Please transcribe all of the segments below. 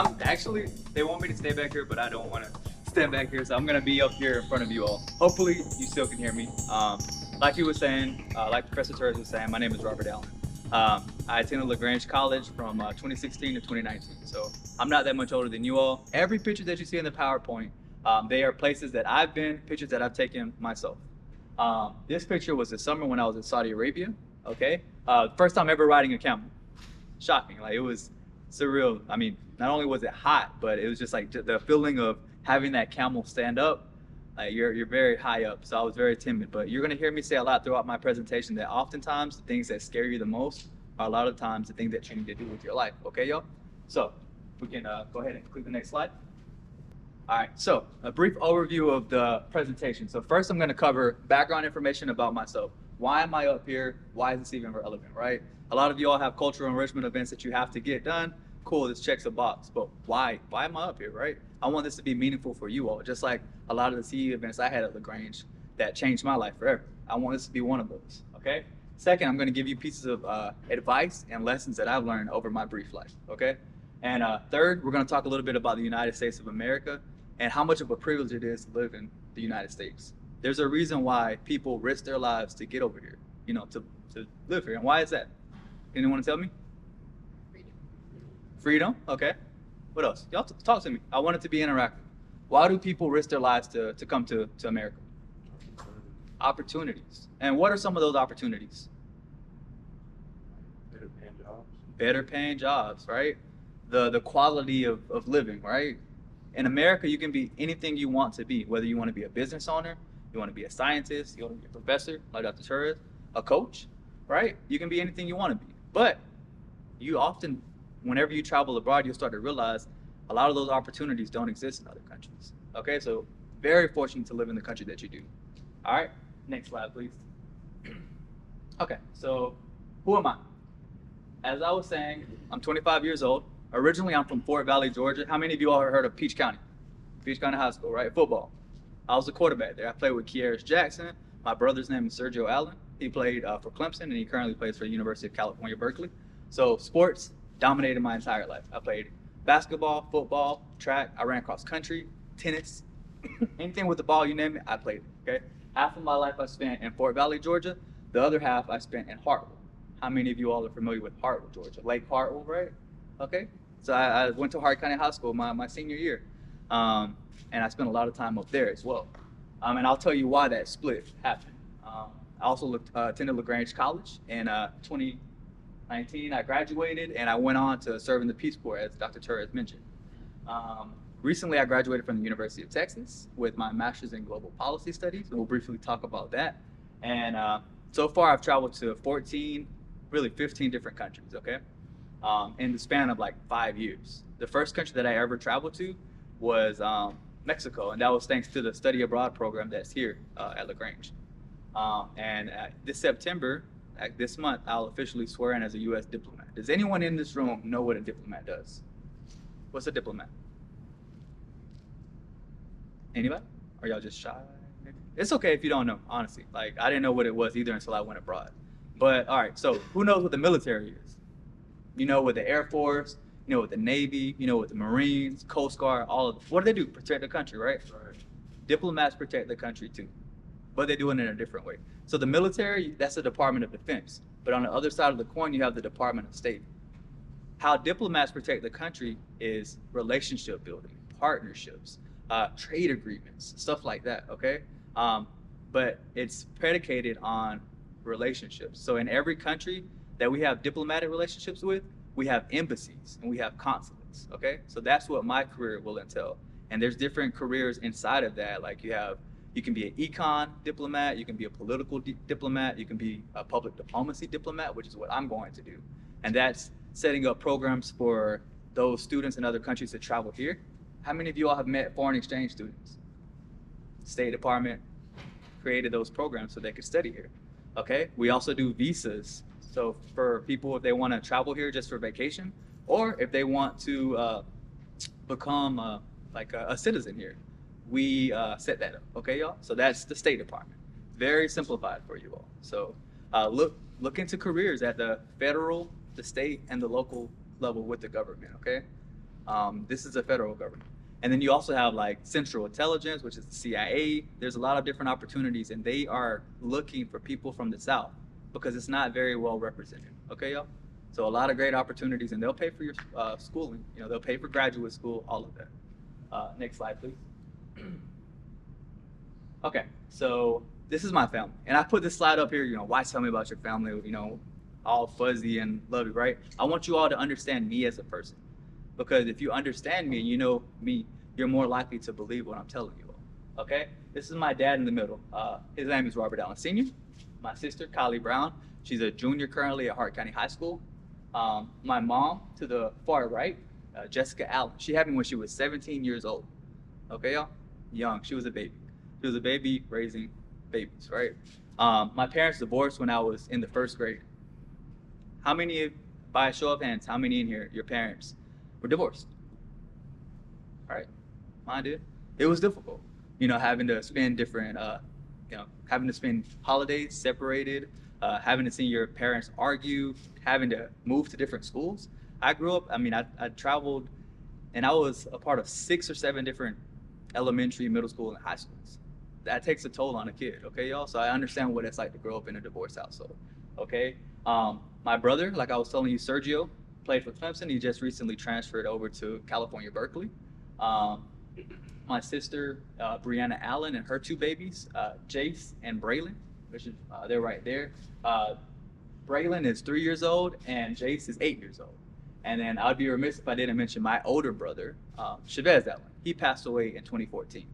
I'm actually, they want me to stay back here, but I don't want to stand back here, so I'm gonna be up here in front of you all. Hopefully, you still can hear me. Like you were saying, like Professor Torres was saying, my name is Robert Allen. I attended LaGrange College from 2016 to 2019, so I'm not that much older than you all. Every picture that you see in the PowerPoint, they are places that I've been, pictures that I've taken myself. This picture was this summer when I was in Saudi Arabia. Okay, first time ever riding a camel. Shocking, like it was surreal. I mean, not only was it hot, but it was just like the feeling of having that camel stand up. Like you're very high up, so I was very timid. But you're gonna hear me say a lot throughout my presentation that oftentimes the things that scare you the most are a lot of times the things that you need to do with your life. Okay, y'all. So we can go ahead and click the next slide. All right, so a brief overview of the presentation. So first I'm gonna cover background information about myself. Why am I up here? Why is this even relevant, right? A lot of you all have cultural enrichment events that you have to get done. Cool, this checks a box, but why? Why am I up here, right? I want this to be meaningful for you all, just like a lot of the CE events I had at LaGrange that changed my life forever. I want this to be one of those, okay? Second, I'm gonna give you pieces of advice and lessons that I've learned over my brief life, okay? And third, we're gonna talk a little bit about the United States of America and how much of a privilege it is to live in the United States. There's a reason why people risk their lives to get over here, you know, to live here. And why is that? Anyone want to tell me? Freedom, okay. What else? Y'all talk to me. I want it to be interactive. Why do people risk their lives to come to America? Opportunities. And what are some of those opportunities? Better paying jobs. Better paying jobs, right? The quality of living, right? In America, you can be anything you want to be, whether you want to be a business owner, you want to be a scientist, you want to be a professor, like Dr. Torres, a coach, right? You can be anything you want to be. But you often, whenever you travel abroad, you'll start to realize a lot of those opportunities don't exist in other countries. Okay, so very fortunate to live in the country that you do. All right, next slide, please. Okay, so who am I? As I was saying, I'm 25 years old. Originally, I'm from Fort Valley, Georgia. How many of you all have heard of Peach County? Peach County High School, right? Football. I was a quarterback there. I played with Kearis Jackson. My brother's name is Sergio Allen. He played for Clemson, and he currently plays for the University of California, Berkeley. So sports dominated my entire life. I played basketball, football, track. I ran cross country, tennis, anything with the ball, you name it, I played it, okay? Half of my life I spent in Fort Valley, Georgia. The other half I spent in Hartwell. How many of you all are familiar with Hartwell, Georgia? Lake Hartwell, right? Okay. So I went to Hart County High School my senior year. And I spent a lot of time up there as well. And I'll tell you why that split happened. I also attended LaGrange College in 2019. I graduated and I went on to serve in the Peace Corps, as Dr. Torres mentioned. Recently, I graduated from the University of Texas with my master's in global policy studies. And we'll briefly talk about that. And so far, I've traveled to 14, really 15 different countries, okay? In the span of like 5 years. The first country that I ever traveled to was Mexico, and that was thanks to the study abroad program that's here at LaGrange. This September, this month, I'll officially swear in as a U.S. diplomat. Does anyone in this room know what a diplomat does? What's a diplomat? Anybody? Are y'all just shy? Maybe? It's okay if you don't know, honestly. Like, I didn't know what it was either until I went abroad. But all right, so who knows what the military is? You know, with the Air Force, you know, with the Navy, you know, with the Marines, Coast Guard, all of them. What do they do? Protect the country, right? Right. Diplomats protect the country too, but they do it in a different way. So the military, that's the Department of Defense. But on the other side of the coin, you have the Department of State. How diplomats protect the country is relationship building, partnerships, trade agreements, stuff like that, okay? But it's predicated on relationships. So in every country that we have diplomatic relationships with, we have embassies and we have consulates, okay? So that's what my career will entail. And there's different careers inside of that. Like you can be an econ diplomat, you can be a political diplomat, you can be a public diplomacy diplomat, which is what I'm going to do. And that's setting up programs for those students in other countries to travel here. How many of you all have met foreign exchange students? State Department created those programs so they could study here, okay? We also do visas. So for people, if they want to travel here just for vacation, or if they want to become like a citizen here, we set that up, okay, y'all? So that's the State Department. Very simplified for you all. So look into careers at the federal, the state, and the local level with the government, okay? This is the federal government. And then you also have like Central Intelligence, which is the CIA. There's a lot of different opportunities, and they are looking for people from the South because it's not very well represented. Okay, y'all? So a lot of great opportunities, and they'll pay for your schooling. You know, they'll pay for graduate school, all of that. Next slide, please. Okay, so this is my family. And I put this slide up here, you know, why tell me about your family, you know, all fuzzy and lovey, right? I want you all to understand me as a person. Because if you understand me and you know me, you're more likely to believe what I'm telling you all. Okay? This is my dad in the middle. His name is Robert Allen Sr. My sister, Kylie Brown. She's a junior currently at Hart County High School. My mom to the far right, Jessica Allen. She had me when she was 17 years old. Okay, y'all? Young. She was a baby. She was a baby raising babies, right? My parents divorced when I was in the first grade. How many, by a show of hands, how many in here, your parents were divorced? All right, mine did. It was difficult, you know, having to spend different, you know, having to spend holidays separated, having to see your parents argue, having to move to different schools. I grew up, I mean, I traveled, and I was a part of 6 or 7 different elementary, middle school, and high schools. That takes a toll on a kid, okay, y'all? So I understand what it's like to grow up in a divorced household, okay? My brother, like I was telling you, Sergio, played for Clemson. He just recently transferred over to California, Berkeley. My sister, Brianna Allen, and her 2 babies, Jace and Braylon, which is, they're right there. Braylon is 3 years old, and Jace is 8 years old. And then I'd be remiss if I didn't mention my older brother, Chavez Allen. He passed away in 2014.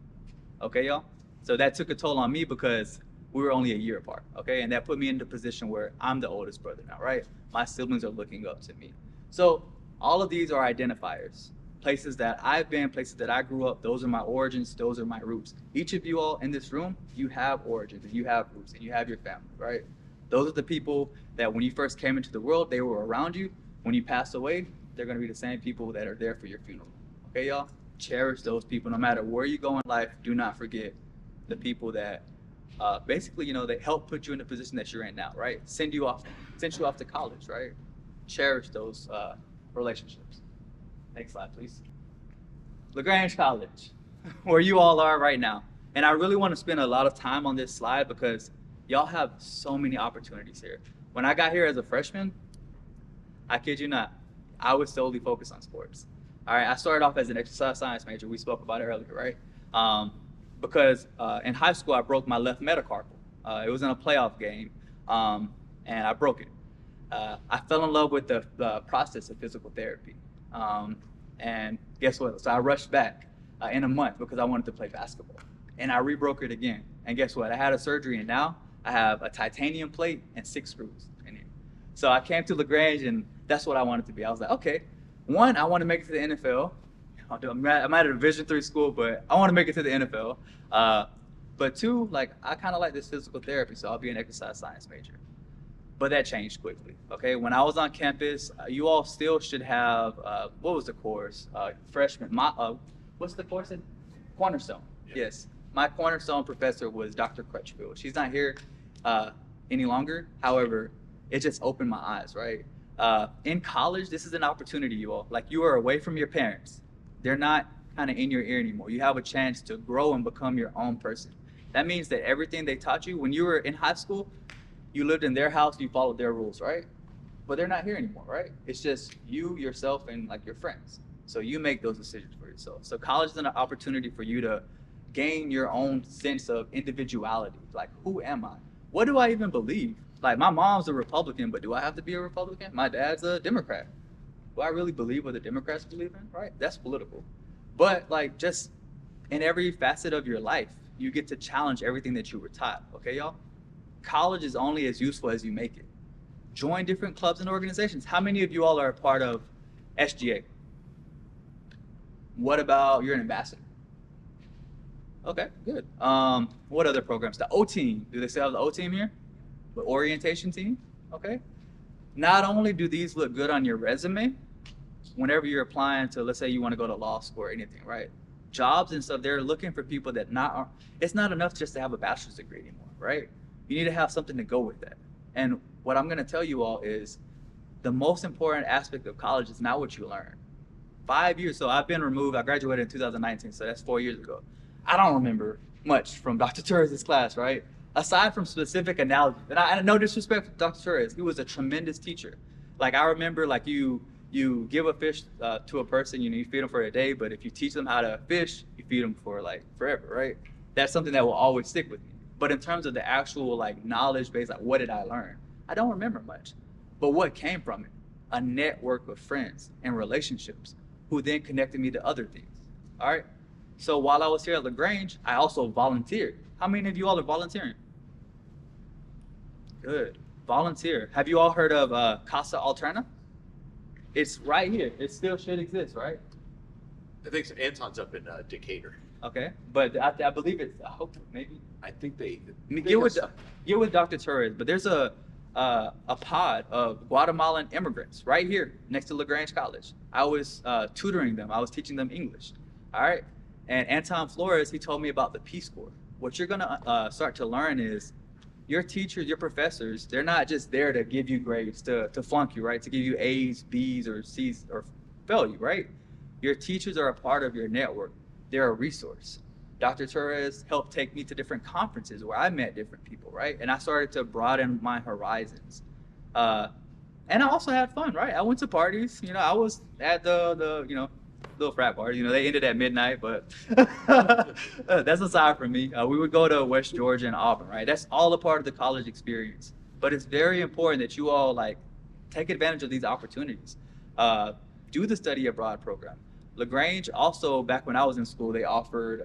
Okay, y'all? So that took a toll on me because we were only a year apart, okay? And that put me in the position where I'm the oldest brother now, right? My siblings are looking up to me. So all of these are identifiers. Places that I've been, places that I grew up, those are my origins, those are my roots. Each of you all in this room, you have origins and you have roots and you have your family, right? Those are the people that when you first came into the world, they were around you. When you pass away, they're gonna be the same people that are there for your funeral. Okay, y'all? Cherish those people. No matter where you go in life, do not forget the people that basically, you know, they help put you in the position that you're in now, right? Send you off to college, right? Cherish those relationships. Next slide, please. LaGrange College, where you all are right now. And I really want to spend a lot of time on this slide because y'all have so many opportunities here. When I got here as a freshman, I kid you not, I was solely focused on sports. All right, I started off as an exercise science major. We spoke about it earlier, right? Because in high school, I broke my left metacarpal. It was in a playoff game, and I broke it. I fell in love with the process of physical therapy. And guess what? So I rushed back in a month because I wanted to play basketball. And I rebroke it again. And guess what? I had a surgery, and now I have a titanium plate and 6 screws in here. So I came to LaGrange, and that's what I wanted to be. I was like, okay, one, I want to make it to the NFL. I'm at a Division III school, but I want to make it to the NFL. But 2, like, I kind of like this physical therapy, so I'll be an exercise science major. But that changed quickly, okay? When I was on campus, you all still should have, what was the course? Freshman, what's the course in? Cornerstone, yeah. Yes. My Cornerstone professor was Dr. Crutchfield. She's not here any longer. However, it just opened my eyes, right? In college, this is an opportunity, you all. Like, you are away from your parents. They're not kind of in your ear anymore. You have a chance to grow and become your own person. That means that everything they taught you when you were in high school, you lived in their house, you followed their rules, right? But they're not here anymore, right? It's just you, yourself, and like your friends. So you make those decisions for yourself. So college is an opportunity for you to gain your own sense of individuality. Like, who am I? What do I even believe? Like, my mom's a Republican, but do I have to be a Republican? My dad's a Democrat. Do I really believe what the Democrats believe in, right? That's political. But like, just in every facet of your life, you get to challenge everything that you were taught, okay, y'all? College is only as useful as you make it. Join different clubs and organizations. How many of you all are a part of SGA? What about, you're an ambassador? Okay, good. What other programs? The O team. Do they still have the O team here? The orientation team? Okay. Not only do these look good on your resume, whenever you're applying to, let's say you want to go to law school or anything, right? Jobs and stuff, they're looking for people that it's not enough just to have a bachelor's degree anymore, right? You need to have something to go with that. And what I'm going to tell you all is the most important aspect of college is not what you learn. 5 years. So I've been removed. I graduated in 2019, so that's 4 years ago. I don't remember much from Dr. Torres' class, right? Aside from specific analogies, and I no disrespect to Dr. Torres, he was a tremendous teacher. Like I remember, like you give a fish to a person, you feed them for a day, but if you teach them how to fish, you feed them for like forever, right? That's something that will always stick with me. But in terms of the actual like knowledge base, like what did I learn? I don't remember much. But what came from it? A network of friends and relationships who then connected me to other things. All right. So while I was here at LaGrange, I also volunteered. How many of you all are volunteering? Good. Volunteer. Have you all heard of Casa Alterna? It's right here. It still should exist, right? I think so. Anton's up in Decatur. Okay, but I believe it's. I hope maybe. I think they. Get with Dr. Torres. But there's a pod of Guatemalan immigrants right here next to LaGrange College. I was tutoring them. I was teaching them English. All right, and Anton Flores, he told me about the Peace Corps. What you're gonna start to learn is your teachers, your professors, they're not just there to give you grades, to flunk you, right? To give you A's, B's, or C's, or fail you, right? Your teachers are a part of your network. They're a resource. Dr. Torres helped take me to different conferences where I met different people, right? And I started to broaden my horizons. And I also had fun, right? I went to parties. I was at the little frat party. They ended at midnight, but that's aside from me. We would go to West Georgia and Auburn, right? That's all a part of the college experience. But it's very important that you all like take advantage of these opportunities. Do the study abroad program. LaGrange also, back when I was in school, they offered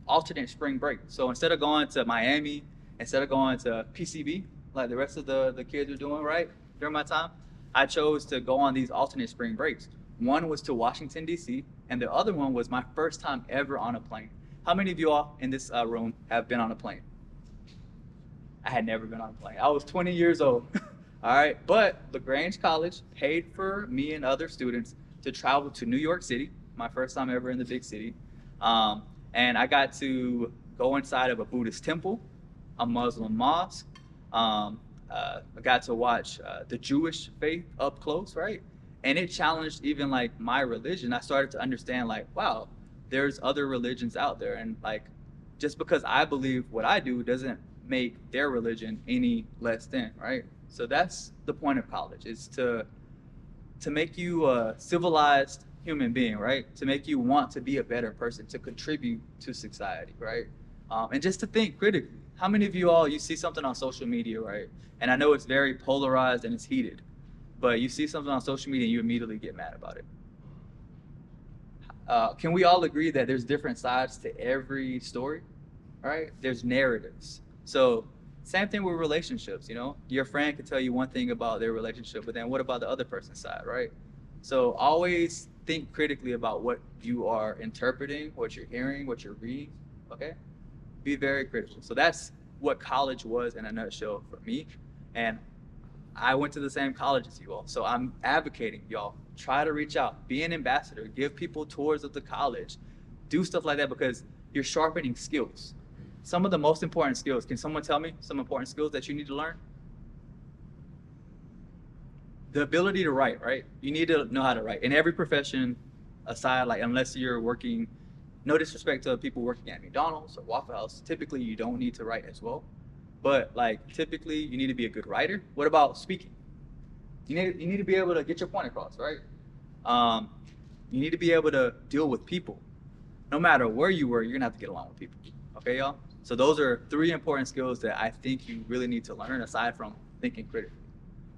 alternate spring break. So instead of going to Miami, instead of going to PCB, like the rest of the kids are doing, right, during my time, I chose to go on these alternate spring breaks. One was to Washington, D.C., and the other one was my first time ever on a plane. How many of you all in this room have been on a plane? I had never been on a plane. I was 20 years old. All right, but LaGrange College paid for me and other students to travel to New York City, my first time ever in the big city. And I got to go inside of a Buddhist temple, a Muslim mosque. I got to watch the Jewish faith up close, right? And it challenged even like my religion. I started to understand like, wow, there's other religions out there. And like, just because I believe what I do doesn't make their religion any less than, right? So that's the point of college, is to make you a civilized human being, right? To make you want to be a better person, to contribute to society, right? And just to think critically. How many of you all, you see something on social media, right? And I know it's very polarized and it's heated, but you see something on social media and you immediately get mad about it. Can we all agree that there's different sides to every story, right? There's narratives. So same thing with relationships, your friend can tell you one thing about their relationship, but then what about the other person's side, right? So always think critically about what you are interpreting, what you're hearing, what you're reading, okay? Be very critical. So that's what college was in a nutshell for me. And I went to the same college as you all. So I'm advocating, y'all, try to reach out, be an ambassador, give people tours of the college, do stuff like that, because you're sharpening skills. Some of the most important skills. Can someone tell me some important skills that you need to learn? The ability to write, right? You need to know how to write. In every profession, aside, like unless you're working, no disrespect to people working at McDonald's or Waffle House, typically you don't need to write as well. But like typically you need to be a good writer. What about speaking? You need to be able to get your point across, right? You need to be able to deal with people. No matter where you were, you're gonna have to get along with people. Okay, y'all? So those are 3 important skills that I think you really need to learn aside from thinking critically.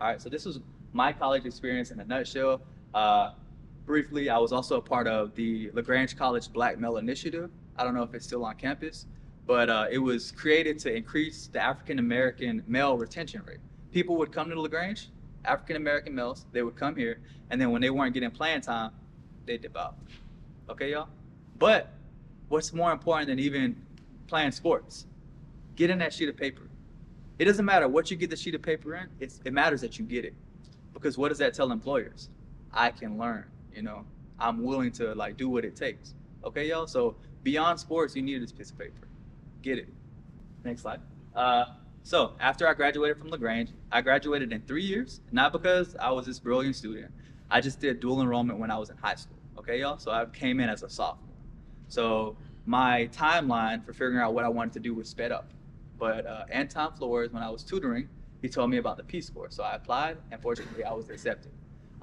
All right, so this was my college experience in a nutshell. Briefly, I was also a part of the LaGrange College Black Male Initiative. I don't know if it's still on campus, but it was created to increase the African-American male retention rate. People would come to LaGrange, African-American males, they would come here, and then when they weren't getting playing time, they'd dip out. Okay, y'all? But what's more important than even playing sports? Get that sheet of paper. It doesn't matter what you get the sheet of paper in, it matters that you get it. Because what does that tell employers? I can learn, I'm willing to like do what it takes. Okay, y'all? So beyond sports, you need this piece of paper. Get it. Next slide. So after I graduated from LaGrange, I graduated in 3 years, not because I was this brilliant student. I just did dual enrollment when I was in high school. Okay. Okay, y'all. So I came in as a sophomore. So my timeline for figuring out what I wanted to do was sped up. But Anton Flores, when I was tutoring, he told me about the Peace Corps. So I applied, and fortunately, I was accepted.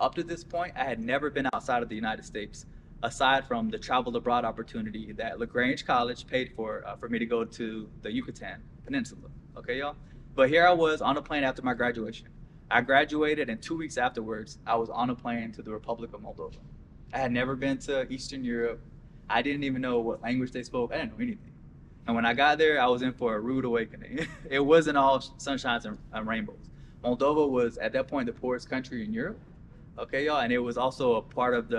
Up to this point, I had never been outside of the United States, aside from the travel abroad opportunity that LaGrange College paid for me to go to the Yucatan Peninsula. Okay, y'all? But here I was on a plane after my graduation. I graduated, and 2 weeks afterwards, I was on a plane to the Republic of Moldova. I had never been to Eastern Europe. I didn't even know what language they spoke. I didn't know anything. And when I got there, I was in for a rude awakening. It wasn't all sunshines and rainbows. Moldova was, at that point, the poorest country in Europe. Okay, y'all? And it was also a part of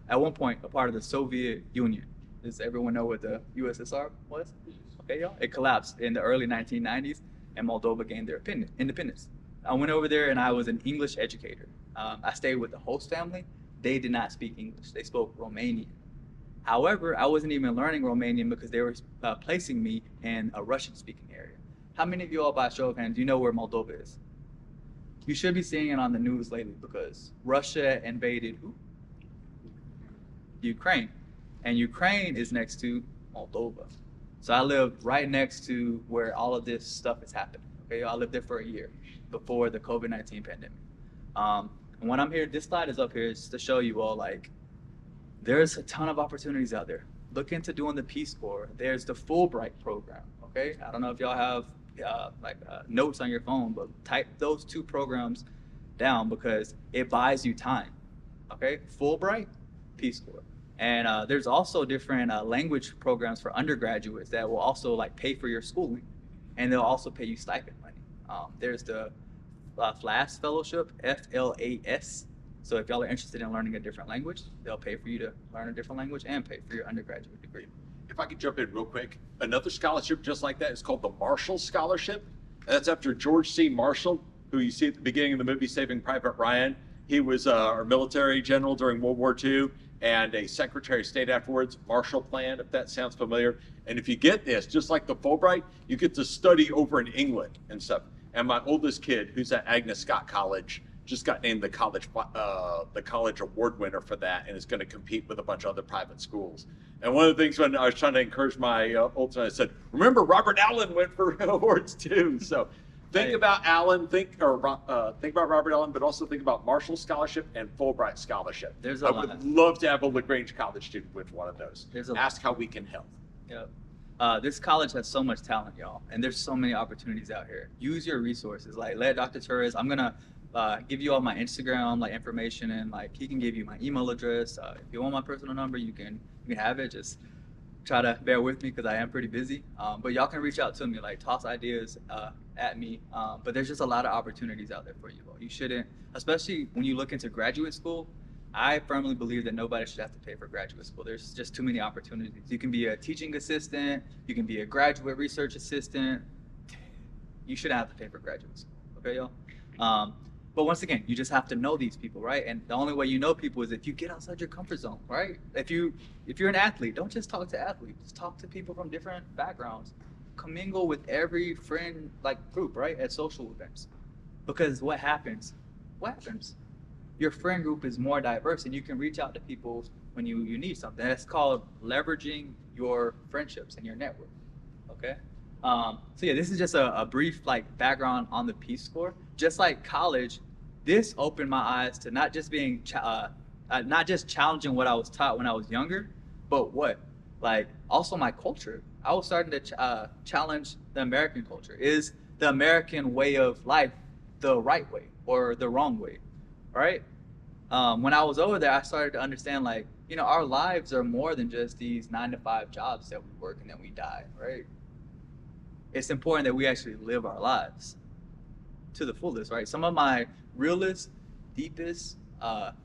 at one point, a part of the Soviet Union. Does everyone know what the USSR was? Okay, y'all? It collapsed in the early 1990s, and Moldova gained their independence. I went over there, and I was an English educator. I stayed with the host family. They did not speak English. They spoke Romanian. However, I wasn't even learning Romanian because they were placing me in a Russian-speaking area. How many of you all, by show of hands, do you know where Moldova is? You should be seeing it on the news lately because Russia invaded who? Ukraine. And Ukraine is next to Moldova. So I lived right next to where all of this stuff is happening. Okay, I lived there for a year before the COVID-19 pandemic. And when I'm here, this slide is up here is to show you all, like, there's a ton of opportunities out there. Look into doing the Peace Corps. There's the Fulbright program. Okay, I don't know if y'all have notes on your phone, but type those two programs down because it buys you time. Okay, Fulbright, Peace Corps, and there's also different language programs for undergraduates that will also like pay for your schooling, and they'll also pay you stipend money. There's the FLAS Fellowship, FLAS. So if y'all are interested in learning a different language, they'll pay for you to learn a different language and pay for your undergraduate degree. If I could jump in real quick, another scholarship just like that is called the Marshall Scholarship. That's after George C. Marshall, who you see at the beginning of the movie Saving Private Ryan. He was our military general during World War II and a Secretary of State afterwards, Marshall Plan, if that sounds familiar. And if you get this, just like the Fulbright, you get to study over in England and stuff. And my oldest kid, who's at Agnes Scott College, just got named the college award winner for that, and is going to compete with a bunch of other private schools. And one of the things when I was trying to encourage my oldest, I said, "Remember, Robert Allen went for awards too." So think about Allen, think about Robert Allen, but also think about Marshall Scholarship and Fulbright Scholarship. There's I a would lot. love to have a LaGrange College student with one of those. Ask how we can help. Yep. This college has so much talent, y'all, and there's so many opportunities out here. Use your resources. Like, let Dr. Torres, I'm gonna give you all my Instagram information, and he can give you my email address. If you want my personal number, you can have it. Just try to bear with me because I am pretty busy. But y'all can reach out to me, toss ideas at me. But there's just a lot of opportunities out there for you all. You shouldn't, especially when you look into graduate school. I firmly believe that nobody should have to pay for graduate school. There's just too many opportunities. You can be a teaching assistant. You can be a graduate research assistant. You shouldn't have to pay for graduate school. Okay, y'all? But once again, you just have to know these people, right? And the only way you know people is if you get outside your comfort zone, right? If you're an athlete, don't just talk to athletes. Just talk to people from different backgrounds. Commingle with every friend group, right? At social events. Because what happens? Your friend group is more diverse, and you can reach out to people when you need something. That's called leveraging your friendships and your network. Okay? So yeah, this is just a brief background on the Peace Corps. Just like college, this opened my eyes to not just being not just challenging what I was taught when I was younger, but also my culture. I was starting to challenge the American culture. Is the American way of life the right way or the wrong way, right? When I was over there, I started to understand our lives are more than just these 9-to-5 jobs that we work and then we die, right? It's important that we actually live our lives to the fullest, right? Some of my realest, deepest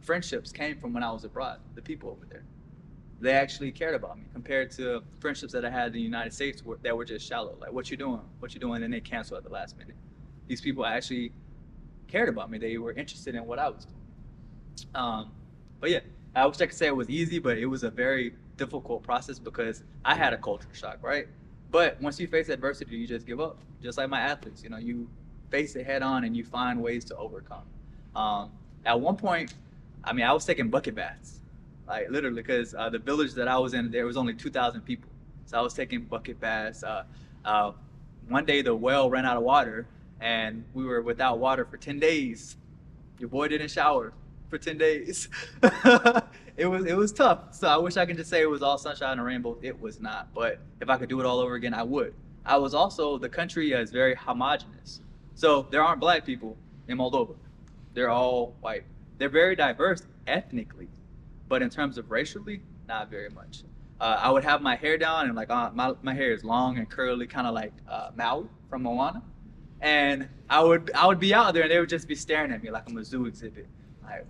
friendships came from when I was abroad. The people over there, they actually cared about me compared to friendships that I had in the United States that were just shallow. What you doing? And they cancel at the last minute. These people actually cared about me. They were interested in what I was doing. But yeah, I wish I could say it was easy, but it was a very difficult process because I had a culture shock, right? But once you face adversity, you just give up. Just like my athletes, you face it head on and you find ways to overcome. At one point, I was taking bucket baths. like literally, because the village that I was in, there was only 2,000 people. So I was taking bucket baths. One day the well ran out of water, and we were without water for 10 days. Your boy didn't shower for 10 days. It was tough. So I wish I could just say it was all sunshine and rainbows. It was not. But if I could do it all over again, I would. I was also, the country is very homogenous. So there aren't black people in Moldova. They're all white. They're very diverse ethnically, but in terms of racially, not very much. I would have my hair down, and like my hair is long and curly, kind of like Maui from Moana. And I would be out there, and they would just be staring at me like I'm a zoo exhibit. Like,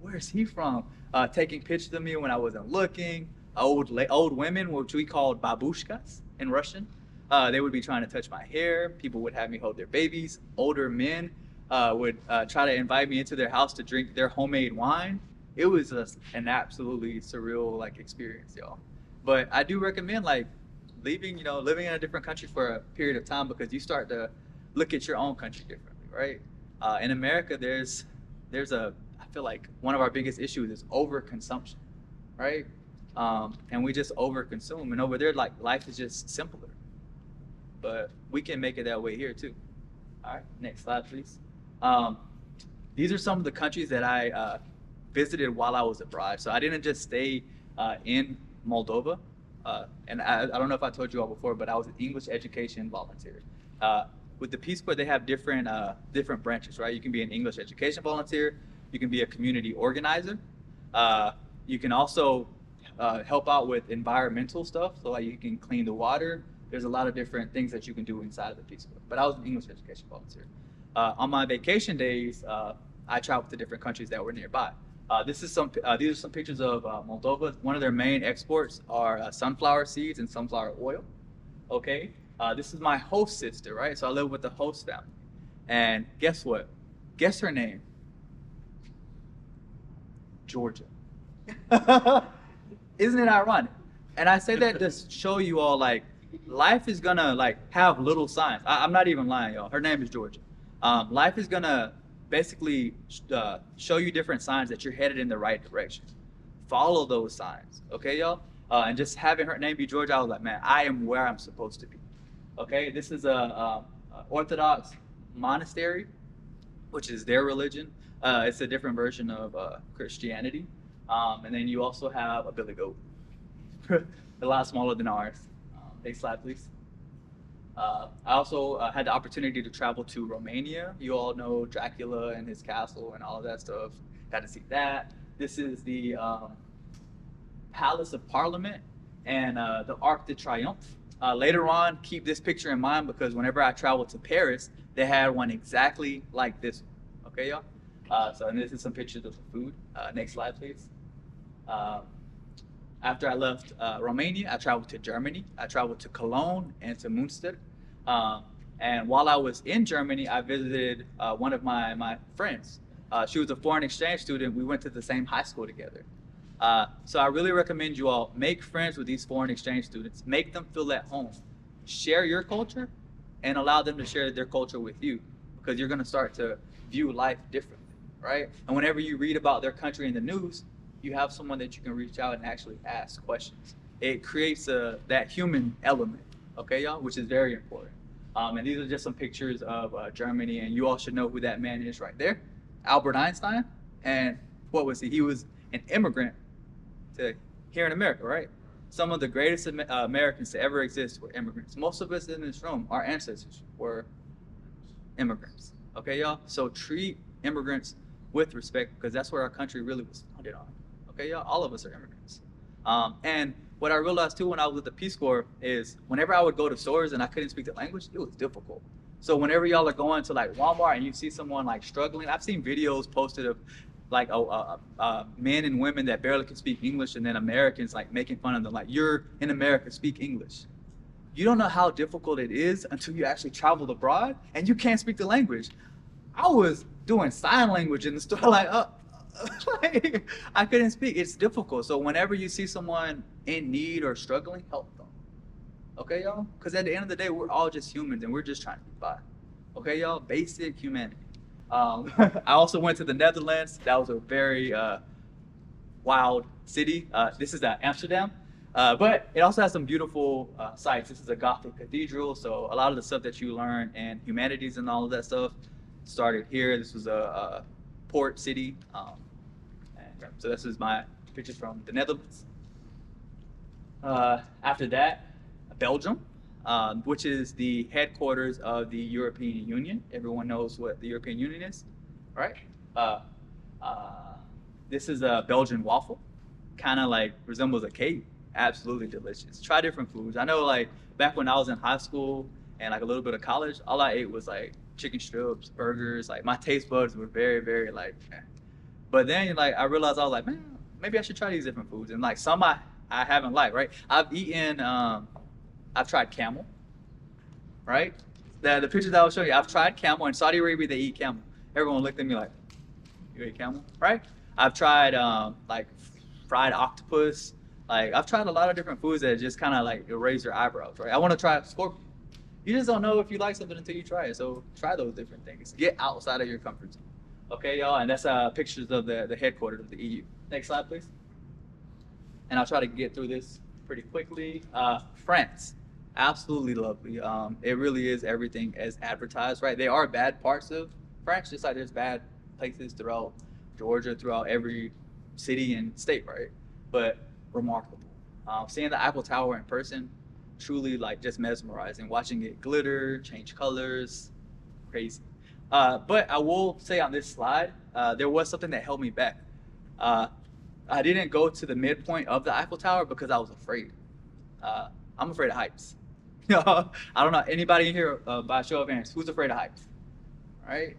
where's he from? Taking pictures of me when I wasn't looking. Old women, which we called babushkas in Russian. They would be trying to touch my hair. People would have me hold their babies. Older men would try to invite me into their house to drink their homemade wine. It was just an absolutely surreal like experience, y'all. But I do recommend like living in a different country for a period of time, because you start to look at your own country differently, right? In America, I feel like one of our biggest issues is overconsumption, right? And we just overconsume, and over there, like life is just simpler. But we can make it that way here too. All right, next slide, please. These are some of the countries that I visited while I was abroad. So I didn't just stay in Moldova. And I don't know if I told you all before, but I was an English education volunteer. With the Peace Corps, they have different branches, right? You can be an English education volunteer. You can be a community organizer. You can also help out with environmental stuff. So like you can clean the water. There's a lot of different things that you can do inside of the Peace Corps. But I was an English education volunteer. On my vacation days, I traveled to different countries that were nearby. These are some pictures of Moldova. One of their main exports are sunflower seeds and sunflower oil. Okay, this is my host sister, right? So I live with the host family. And guess what? Guess her name? Georgia. Isn't it ironic? And I say that to show you all like life is gonna like have little signs. I'm not even lying, y'all. Her name is Georgia. Life is gonna basically show you different signs that you're headed in the right direction. Follow those signs, okay, y'all? And just having her name be Georgia, I was like, man, I am where I'm supposed to be. Okay, this is a Orthodox monastery, which is their religion. It's a different version of Christianity. And then you also have a billy goat, a lot smaller than ours. Next slide, please. I also had the opportunity to travel to Romania. You all know Dracula and his castle and all of that stuff. Got to see that. This is the Palace of Parliament and the Arc de Triomphe. Later on, keep this picture in mind, because whenever I traveled to Paris, they had one exactly like this one. Okay, y'all? And this is some pictures of the food. Next slide, please. After I left Romania, I traveled to Germany. I traveled to Cologne and to Münster. And while I was in Germany, I visited one of my friends. She was a foreign exchange student. We went to the same high school together. So I really recommend you all make friends with these foreign exchange students. Make them feel at home. Share your culture and allow them to share their culture with you, because you're going to start to view life differently, right? And whenever you read about their country in the news, you have someone that you can reach out and actually ask questions. It creates that human element, okay, y'all, which is very important. And these are just some pictures of Germany, and you all should know who that man is right there, Albert Einstein. And what was he? He was an immigrant to here in America, right? Some of the greatest Americans to ever exist were immigrants. Most of us in this room, our ancestors were immigrants, okay, y'all? So treat immigrants with respect, because that's where our country really was founded on. Okay, y'all, all of us are immigrants. And what I realized too when I was with the Peace Corps is whenever I would go to stores and I couldn't speak the language, it was difficult. So whenever y'all are going to like Walmart and you see someone like struggling, I've seen videos posted of like men and women that barely can speak English, and then Americans like making fun of them, like, you're in America, speak English. You don't know how difficult it is until you actually travel abroad and you can't speak the language. I was doing sign language in the store, like, like, I couldn't speak. It's difficult. So whenever you see someone in need or struggling, help them. Okay, y'all? Because at the end of the day, we're all just humans and we're just trying to get by. Okay, y'all? Basic humanity. I also went to the Netherlands. That was a very wild city. This is Amsterdam. But it also has some beautiful sites. This is a Gothic cathedral, so a lot of the stuff that you learn in humanities and all of that stuff started here. This was a port city. So this is my pictures from the Netherlands. After that, Belgium, which is the headquarters of the European Union. Everyone knows what the European Union is, right? This is a Belgian waffle, kind of like resembles a cake. Absolutely delicious. Try different foods. I know, like back when I was in high school and like a little bit of college, all I ate was like chicken strips, burgers. Like my taste buds were very, very like. But then like I realized I was like, man, maybe I should try these different foods. And like some I haven't liked, right? I've tried camel, right? The pictures that I'll show you, I've tried camel. In Saudi Arabia, they eat camel. Everyone looked at me like, you ate camel, right? I've tried like fried octopus. Like I've tried a lot of different foods that just kind of like raise your eyebrows, right? I want to try scorpion. You just don't know if you like something until you try it. So try those different things. Get outside of your comfort zone. Okay, y'all, and that's pictures of the headquarters of the EU. Next slide, please. And I'll try to get through this pretty quickly. France, absolutely lovely. It really is everything as advertised, right? There are bad parts of France, just like there's bad places throughout Georgia, throughout every city and state, right? But remarkable. Seeing the Eiffel Tower in person, truly like just mesmerizing. Watching it glitter, change colors, crazy. But I will say on this slide, there was something that held me back. I didn't go to the midpoint of the Eiffel Tower because I was afraid. I'm afraid of heights. I don't know, anybody in here, by a show of hands, who's afraid of heights? Right?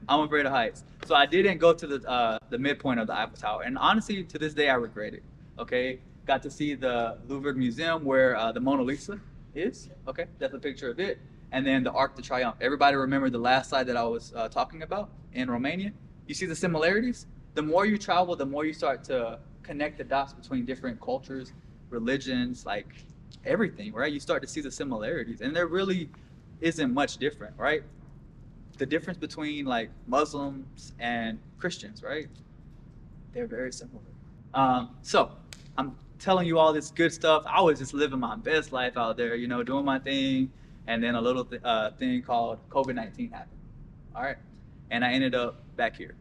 I'm afraid of heights. So I didn't go to the midpoint of the Eiffel Tower. And honestly, to this day, I regret it. Okay? Got to see the Louvre Museum where the Mona Lisa is. Okay? That's a picture of it. And then the Arc de Triomphe. Everybody remember the last slide that I was talking about in Romania? You see the similarities? The more you travel, the more you start to connect the dots between different cultures, religions, like everything, right? You start to see the similarities. And there really isn't much different, right? The difference between like Muslims and Christians, right? They're very similar. So I'm telling you all this good stuff. I was just living my best life out there, you know, doing my thing. And then a little thing called COVID-19 happened. All right. And I ended up back here.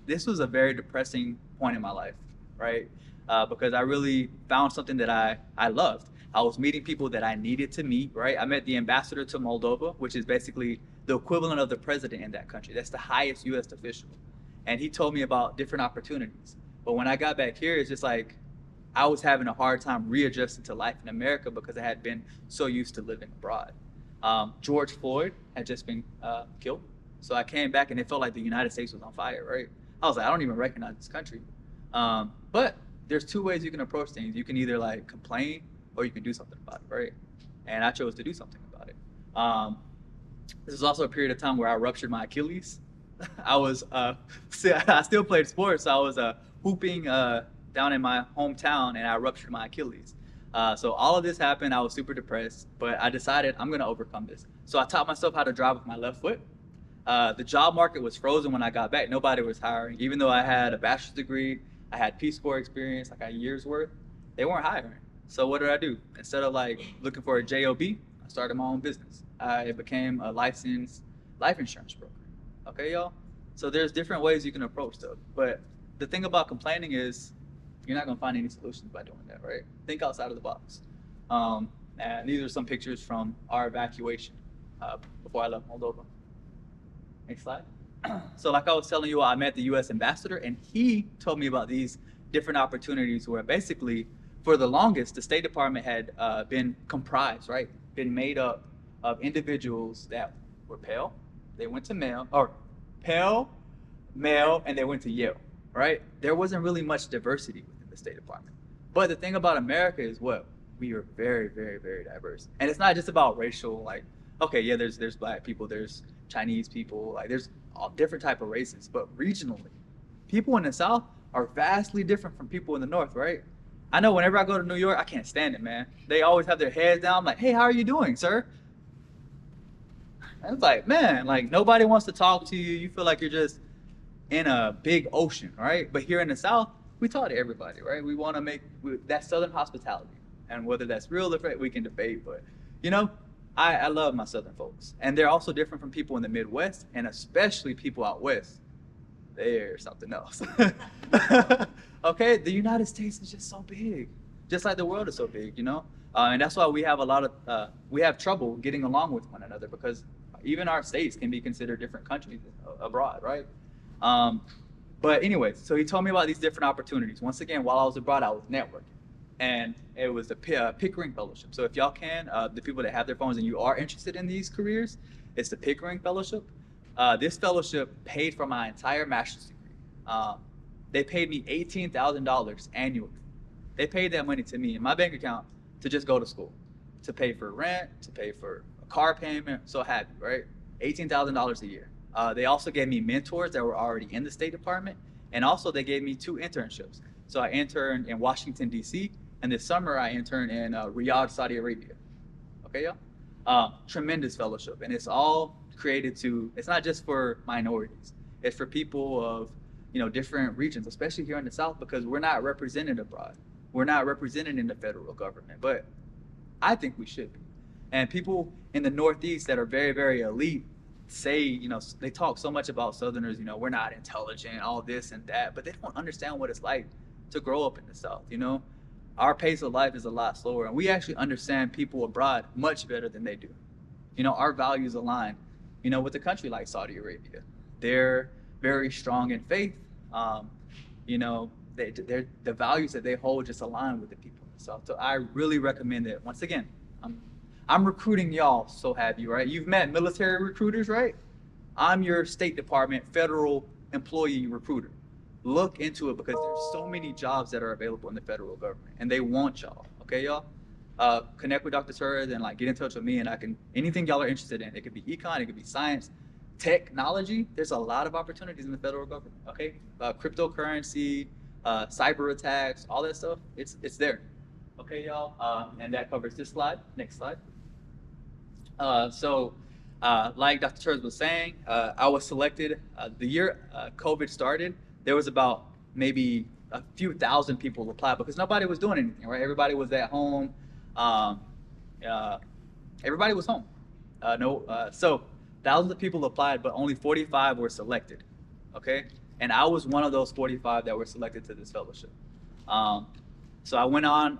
This was a very depressing point in my life, right? Because I really found something that I loved. I was meeting people that I needed to meet, right? I met the ambassador to Moldova, which is basically the equivalent of the president in that country. That's the highest U.S. official. And he told me about different opportunities. But when I got back here, it's just like I was having a hard time readjusting to life in America because I had been so used to living abroad. George Floyd had just been killed. So I came back and it felt like the United States was on fire, right? I was like, I don't even recognize this country. But there's two ways you can approach things. You can either like complain or you can do something about it, right? And I chose to do something about it. This was also a period of time where I ruptured my Achilles. I still played sports. So I was hooping down in my hometown and I ruptured my Achilles. So all of this happened. I was super depressed, but I decided I'm going to overcome this. So I taught myself how to drive with my left foot. The job market was frozen when I got back. Nobody was hiring. Even though I had a bachelor's degree, I had Peace Corps experience, like a year's worth, they weren't hiring. So what did I do? Instead of like looking for a job, I started my own business. I became a licensed life insurance broker. Okay, y'all? So there's different ways you can approach stuff. But the thing about complaining is you're not going to find any solutions by doing that, right? Think outside of the box. And these are some pictures from our evacuation before I left Moldova. Next slide. So like I was telling you, I met the U.S. ambassador, and he told me about these different opportunities where basically, for the longest, the State Department had been comprised, right? Been made up of individuals that were pale. They went to pale, male, and they went to Yale, right? There wasn't really much diversity within the State Department. But the thing about America is what? We are very, very, very diverse. And it's not just about racial, like, okay, yeah, there's black people, there's Chinese people, like there's all different type of races, but regionally, people in the South are vastly different from people in the North, right? I know whenever I go to New York, I can't stand it, man. They always have their heads down. I'm like, hey, how are you doing, sir? And it's like, man, like nobody wants to talk to you. You feel like you're just in a big ocean, right? But here in the South, we talk to everybody, right? We want to make that Southern hospitality, and whether that's real or fake, we can debate. But you know, I love my Southern folks, and they're also different from people in the Midwest, and especially people out west. They're something else. Okay, the United States is just so big, just like the world is so big, you know. And that's why we have a lot of we have trouble getting along with one another because even our states can be considered different countries abroad, right? But anyways, so he told me about these different opportunities. Once again, while I was abroad, I was networking, and it was the Pickering Fellowship. So if y'all can, the people that have their phones and you are interested in these careers, it's the Pickering Fellowship. This fellowship paid for my entire master's degree. They paid me $18,000 annually. They paid that money to me in my bank account to just go to school, to pay for rent, to pay for a car payment, so happy, right? $18,000 a year. They also gave me mentors that were already in the State Department, and also they gave me 2 internships. So I interned in Washington, D.C., and this summer I interned in Riyadh, Saudi Arabia. Okay, y'all? Tremendous fellowship, and it's all created to, it's not just for minorities, it's for people of, you know, different regions, especially here in the South, because we're not represented abroad. We're not represented in the federal government, but I think we should be. And people in the Northeast that are very, very elite say, you know, they talk so much about Southerners, you know, we're not intelligent, all this and that, but they don't understand what it's like to grow up in the South, you know? Our pace of life is a lot slower, and we actually understand people abroad much better than they do. You know, our values align, you know, with a country like Saudi Arabia. They're very strong in faith. You know, the values that they hold just align with the people in the South. So I really recommend it. Once again, I'm recruiting y'all, so have you, right? You've met military recruiters, right? I'm your State Department federal employee recruiter. Look into it because there's so many jobs that are available in the federal government, and they want y'all. Okay, y'all? Connect with Dr. Turd and like get in touch with me, and I can, anything y'all are interested in. It could be econ, it could be science, technology. There's a lot of opportunities in the federal government. Okay, cryptocurrency, cyber attacks, all that stuff. It's there. Okay, y'all. And that covers this slide. Next slide. Like Dr. Turd was saying, I was selected the year COVID started. There was about maybe a few thousand people apply because nobody was doing anything, right? Everybody was at home. Everybody was home. So thousands of people applied, but only 45 were selected. Okay, and I was one of those 45 that were selected to this fellowship. So I went on.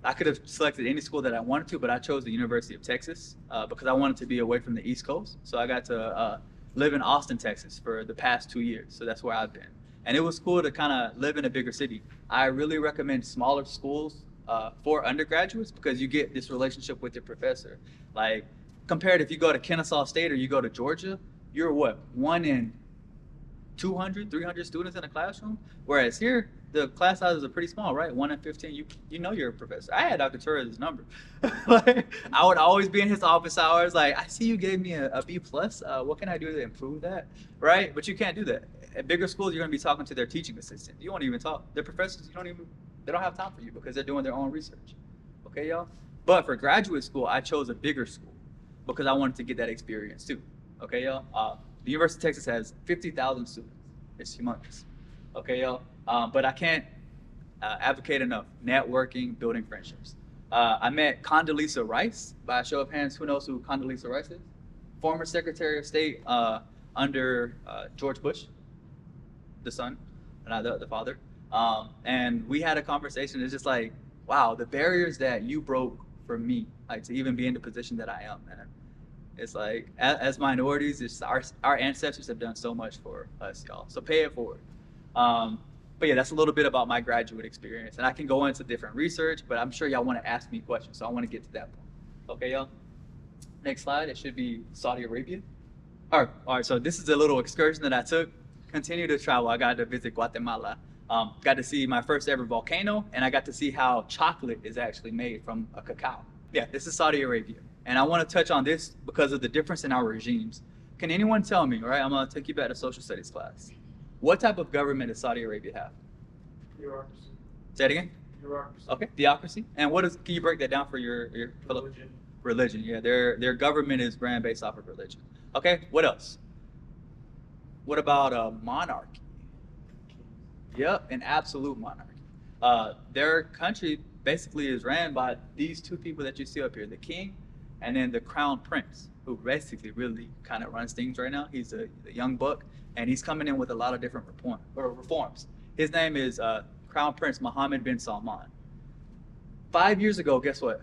I could have selected any school that I wanted to, but I chose the University of Texas because I wanted to be away from the East Coast. So I got to live in Austin, Texas for the past 2 years. So that's where I've been. And it was cool to kind of live in a bigger city. I really recommend smaller schools for undergraduates because you get this relationship with your professor. Like, compared if you go to Kennesaw State or you go to Georgia, you're what, 1 in 200, 300 students in a classroom? Whereas here, the class sizes are pretty small, right? 1 in 15, you know you're a professor. I had Dr. Torres' number. Like, I would always be in his office hours, like, I see you gave me a B+. What can I do to improve that, right? But you can't do that. At bigger schools, you're gonna be talking to their teaching assistant. You won't even talk. Their professors, they don't have time for you because they're doing their own research. Okay, y'all? But for graduate school, I chose a bigger school because I wanted to get that experience too. Okay, y'all? The University of Texas has 50,000 students. It's humongous. Okay, y'all? But I can't advocate enough networking, building friendships. I met Condoleezza Rice. By a show of hands, who knows who Condoleezza Rice is? Former Secretary of State under George Bush, the son, not the father. And we had a conversation. It's just like, wow, the barriers that you broke for me, like to even be in the position that I am, man. It's like, as minorities, it's our ancestors have done so much for us, y'all. So pay it forward. But yeah, that's a little bit about my graduate experience. And I can go into different research, but I'm sure y'all want to ask me questions. So I want to get to that point. Okay, y'all? Next slide, it should be Saudi Arabia. All right, so this is a little excursion that I took. Continue to travel. I got to visit Guatemala. Got to see my first ever volcano, and I got to see how chocolate is actually made from a cacao. Yeah, this is Saudi Arabia. And I want to touch on this because of the difference in our regimes. Can anyone tell me, all right, I'm going to take you back to social studies class. What type of government does Saudi Arabia have? Bureaucracy. Say it again? Bureaucracy. Okay, theocracy. And can you break that down for your fellow? Religion. Religion, yeah. Their government is ran based off of religion. Okay, what else? What about monarchy? Yep, an absolute monarchy. Their country basically is ran by these two people that you see up here, the king and then the crown prince, who basically really kind of runs things right now. He's a young buck, and he's coming in with a lot of different reforms. His name is Crown Prince Mohammed bin Salman. 5 years ago, guess what?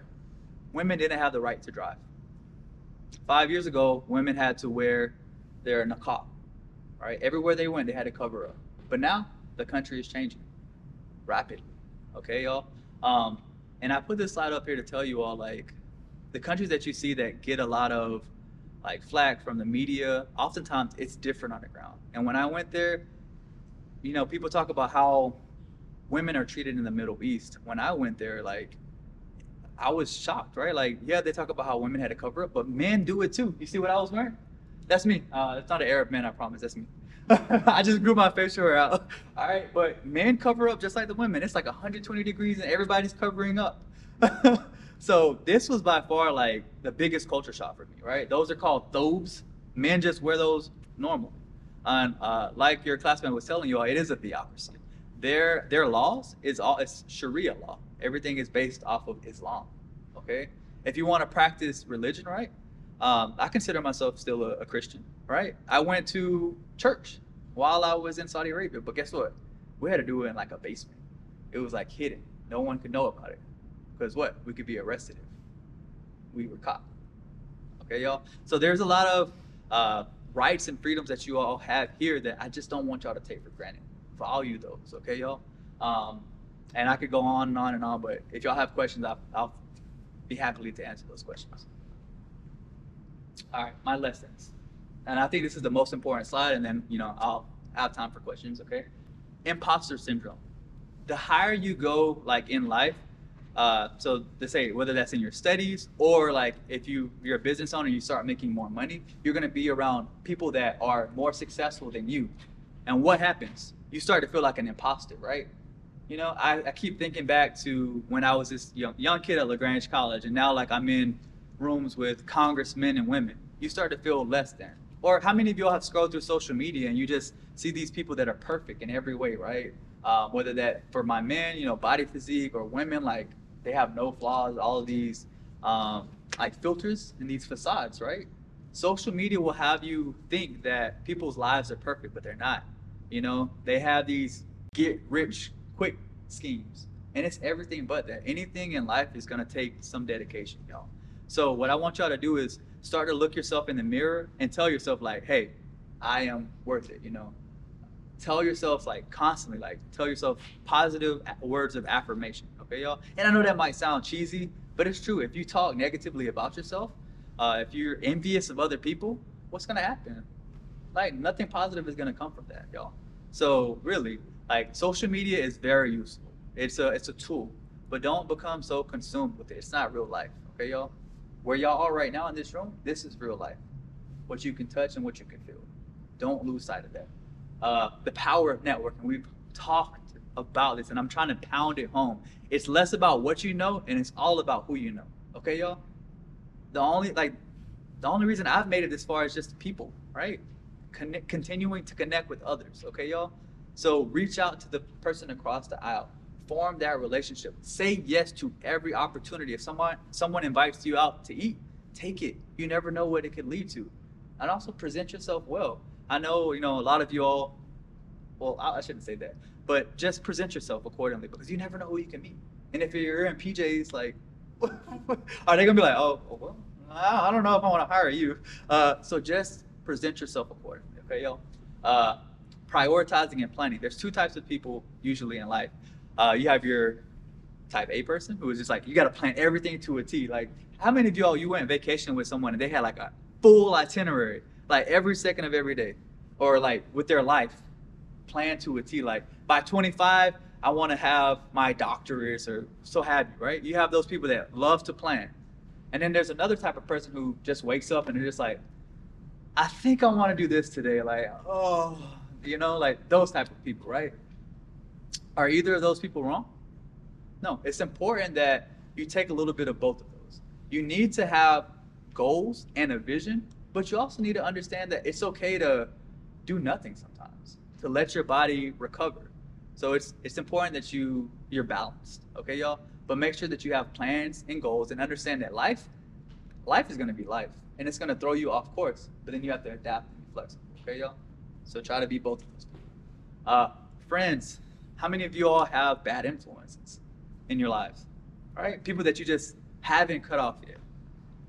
Women didn't have the right to drive. 5 years ago, women had to wear their niqab, right? Everywhere they went, they had to cover up. But now, the country is changing rapidly. Okay, y'all. And I put this slide up here to tell you all, like, the countries that you see that get a lot of like flack from the media, oftentimes it's different on the ground. And when I went there, people talk about how women are treated in the Middle East. When I went there, like, I was shocked, right? Like, yeah, they talk about how women had to cover up, but men do it too. You see what I was wearing? That's me. It's not an Arab man, I promise. That's me. I just grew my facial hair out. All right, but men cover up just like the women. It's like 120 degrees and everybody's covering up. So this was by far like the biggest culture shock for me, right? Those are called thobes. Men just wear those normally. And like your classmate was telling you all, it is a theocracy. Their laws it's Sharia law. Everything is based off of Islam. Okay, if you want to practice religion, right? I consider myself still a Christian, right? I went to church while I was in Saudi Arabia, but guess what? We had to do it in like a basement. It was like hidden. No one could know about it. Because what? We could be arrested if we were caught. Okay, y'all? So there's a lot of rights and freedoms that you all have here that I just don't want y'all to take for granted. Value those, okay, y'all? And I could go on and on and on, but if y'all have questions, I'll be happy to answer those questions. All right, my lessons. And I think this is the most important slide, and then, I'll have time for questions, okay? Imposter syndrome. The higher you go, like, in life, so to say, whether that's in your studies or like if you're a business owner, you start making more money, you're going to be around people that are more successful than you. And what happens? You start to feel like an imposter, right? I keep thinking back to when I was this young kid at LaGrange College, and now like I'm in rooms with congressmen and women. You start to feel less than. Or how many of y'all have scrolled through social media and you just see these people that are perfect in every way, right? Whether that for my men, body physique, or women, like they have no flaws, all of these like filters and these facades, right? Social media will have you think that people's lives are perfect, but they're not. They have these get rich quick schemes, and it's everything but that. Anything in life is going to take some dedication, y'all. So what I want y'all to do is start to look yourself in the mirror and tell yourself like, hey, I am worth it. Tell yourself like constantly, like tell yourself positive words of affirmation. Okay, y'all? And I know that might sound cheesy, but it's true. If you talk negatively about yourself, if you're envious of other people, what's going to happen? Like nothing positive is going to come from that, y'all. So really, like social media is very useful. It's a tool, but don't become so consumed with it. It's not real life. Okay, y'all? Where y'all are right now in this room, this is real life. What you can touch and what you can feel. Don't lose sight of that. The power of networking. We've talked about this, and I'm trying to pound it home. It's less about what you know, and it's all about who you know. Okay, y'all? The only reason I've made it this far is just people, right? Continuing to connect with others. Okay, y'all? So reach out to the person across the aisle. Form that relationship. Say yes to every opportunity. If someone invites you out to eat, take it. You never know what it could lead to. And also present yourself well. I know, a lot of you all, well, I shouldn't say that, but just present yourself accordingly, because you never know who you can meet. And if you're in PJs, like, are they gonna be like, oh well, I don't know if I want to hire you. So just present yourself accordingly, okay, y'all? Prioritizing and planning. There's two types of people usually in life. You have your type A person who is just like, you got to plan everything to a T. Like, how many of y'all, you went on vacation with someone and they had like a full itinerary, like every second of every day, or like with their life planned to a T? Like by 25, I want to have my doctorate or so have you, right? You have those people that love to plan. And then there's another type of person who just wakes up and they're just like, I think I want to do this today. Like, oh, like those type of people, right? Are either of those people wrong? No, it's important that you take a little bit of both of those. You need to have goals and a vision, but you also need to understand that it's okay to do nothing sometimes, to let your body recover. So it's important that you're balanced, okay, y'all? But make sure that you have plans and goals and understand that life is gonna be life, and it's gonna throw you off course. But then you have to adapt and be flexible, okay, y'all? So try to be both of those people. Friends, how many of you all have bad influences in your lives? All right, people that you just haven't cut off yet.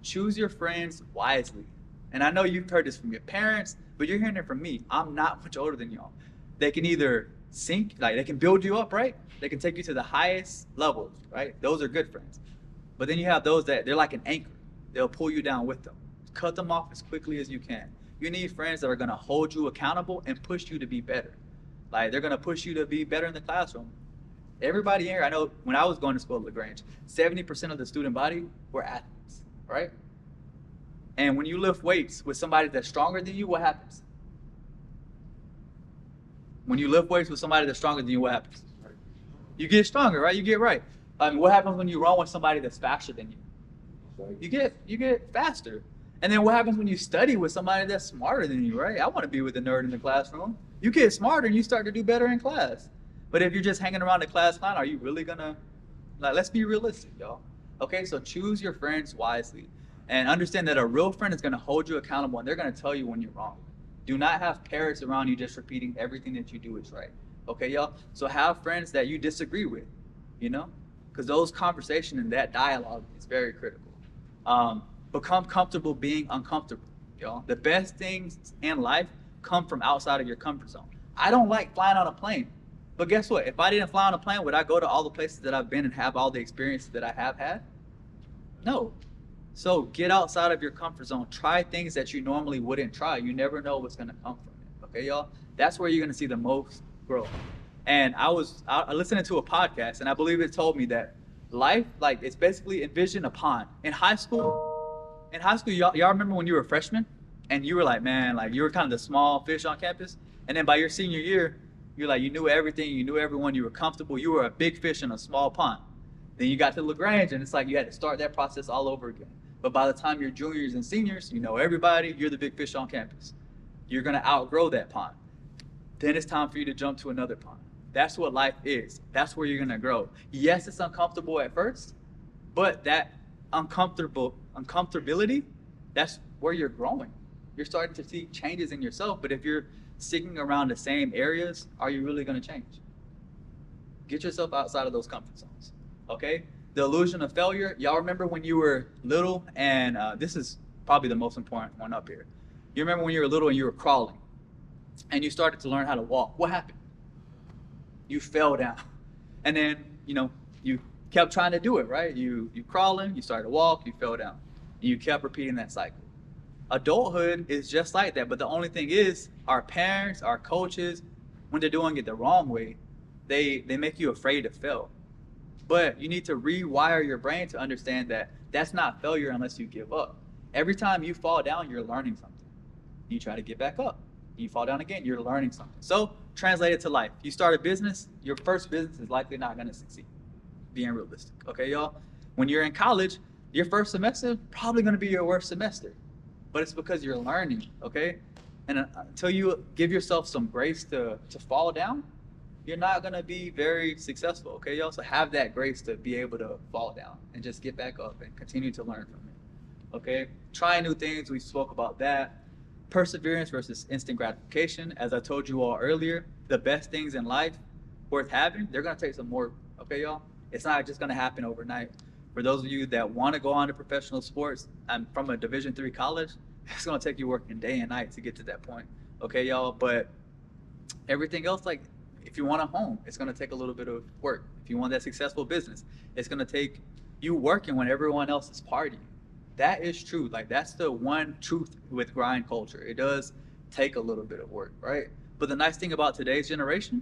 Choose your friends wisely. And I know you've heard this from your parents, but you're hearing it from me. I'm not much older than y'all. They can either sink, like they can build you up, right? They can take you to the highest levels, right? Those are good friends. But then you have those that they're like an anchor. They'll pull you down with them. Cut them off as quickly as you can. You need friends that are gonna hold you accountable and push you to be better. Like they're gonna push you to be better in the classroom. Everybody here, I know when I was going to school at LaGrange, 70% of the student body were athletes, right? And when you lift weights with somebody that's stronger than you, what happens? When you lift weights with somebody that's stronger than you, what happens? You get stronger, right? You get right. What happens when you run with somebody that's faster than you? You get faster. And then what happens when you study with somebody that's smarter than you, right? I want to be with the nerd in the classroom. You get smarter and you start to do better in class. But if you're just hanging around the class clown, are you really gonna, like, let's be realistic, y'all. Okay, so choose your friends wisely and understand that a real friend is gonna hold you accountable and they're gonna tell you when you're wrong. Do not have parrots around you just repeating everything that you do is right. Okay, y'all? So have friends that you disagree with, you know? Because those conversations and that dialogue is very critical. Become comfortable being uncomfortable, y'all. The best things in life come from outside of your comfort zone. I don't like flying on a plane. But guess what? If I didn't fly on a plane, would I go to all the places that I've been and have all the experiences that I have had? No. So get outside of your comfort zone. Try things that you normally wouldn't try. You never know what's going to come from it. Okay, y'all? That's where you're going to see the most growth. And I listening to a podcast, and I believe it told me that life, like, it's basically envision a pond. In high school, y'all remember when you were a freshman? And you were like, man, like, you were kind of the small fish on campus. And then by your senior year, you're like, you knew everything, you knew everyone, you were comfortable, you were a big fish in a small pond. Then you got to LaGrange, and it's like you had to start that process all over again. But by the time you're juniors and seniors, you know everybody, you're the big fish on campus. You're gonna outgrow that pond. Then it's time for you to jump to another pond. That's what life is. That's where you're gonna grow. Yes, it's uncomfortable at first, but that uncomfortability, that's where you're growing. You're starting to see changes in yourself, but if you're sticking around the same areas, are you really going to change? Get yourself outside of those comfort zones, okay? The illusion of failure, y'all remember when you were little, and this is probably the most important one up here. You remember when you were little and you were crawling, and you started to learn how to walk. What happened? You fell down. And then, you kept trying to do it, right? You crawling, you started to walk, you fell down. And you kept repeating that cycle. Adulthood is just like that, but the only thing is our parents, our coaches, when they're doing it the wrong way, they make you afraid to fail. But you need to rewire your brain to understand that that's not failure unless you give up. Every time you fall down, you're learning something. You try to get back up. You fall down again, you're learning something. So translate it to life. You start a business, your first business is likely not going to succeed. Being realistic, okay, y'all? When you're in college, your first semester probably going to be your worst semester. But it's because you're learning, okay? And until you give yourself some grace to fall down, you're not gonna be very successful, okay? You also have that grace to be able to fall down and just get back up and continue to learn from it, okay? Try new things, we spoke about that. Perseverance versus instant gratification. As I told you all earlier, the best things in life worth having, they're gonna take some work, okay, y'all? It's not just gonna happen overnight. For those of you that want to go on to professional sports, I'm from a Division III college, it's going to take you working day and night to get to that point. Okay, y'all? But everything else, like if you want a home, it's going to take a little bit of work. If you want that successful business, it's going to take you working when everyone else is partying. That is true. Like that's the one truth with grind culture. It does take a little bit of work, right? But the nice thing about today's generation,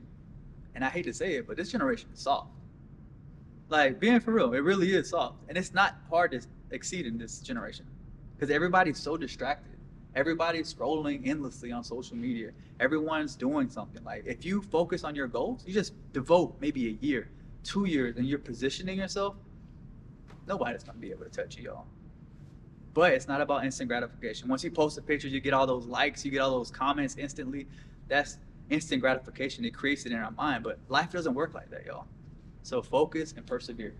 and I hate to say it, but this generation is soft. Like, being for real, it really is soft. And it's not hard to exceed in this generation because everybody's so distracted. Everybody's scrolling endlessly on social media. Everyone's doing something. Like, if you focus on your goals, you just devote maybe a year, 2 years, and you're positioning yourself, nobody's going to be able to touch you, y'all. But it's not about instant gratification. Once you post a picture, you get all those likes, you get all those comments instantly. That's instant gratification. It creates it in our mind, but life doesn't work like that, y'all. So focus and persevere.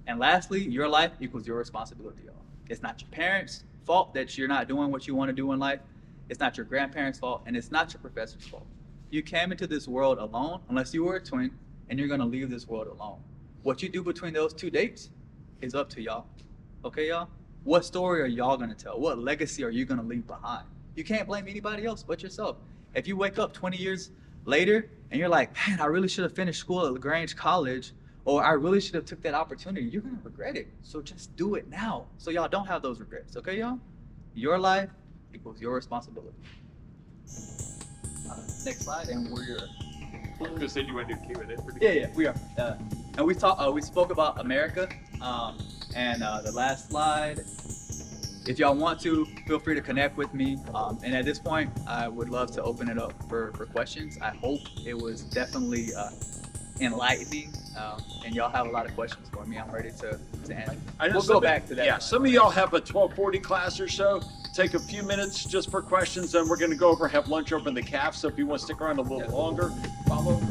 And lastly, your life equals your responsibility, y'all. It's not your parents' fault that you're not doing what you want to do in life. It's not your grandparents' fault, and it's not your professor's fault. You came into this world alone, unless you were a twin, and you're going to leave this world alone. What you do between those 2 dates is up to y'all. Okay, y'all? What story are y'all going to tell? What legacy are you going to leave behind? You can't blame anybody else but yourself. If you wake up 20 years later and you're like, man, I really should have finished school at LaGrange College, or I really should have took that opportunity, you're going to regret it. So just do it now, so y'all don't have those regrets. Okay, y'all? Your life equals your responsibility. Next slide, and we're. You just said you want to do Q&A. Yeah, we are. And we spoke about America, and the last slide. If y'all want to, feel free to connect with me. And at this point, I would love to open it up for questions. I hope it was definitely enlightening, and y'all have a lot of questions for me. I'm ready to answer. We'll go back to that. Yeah, some of y'all have a 12:40 class or so. Take a few minutes just for questions, and we're going to go over have lunch over in the caf. So if you want to stick around a little longer, follow.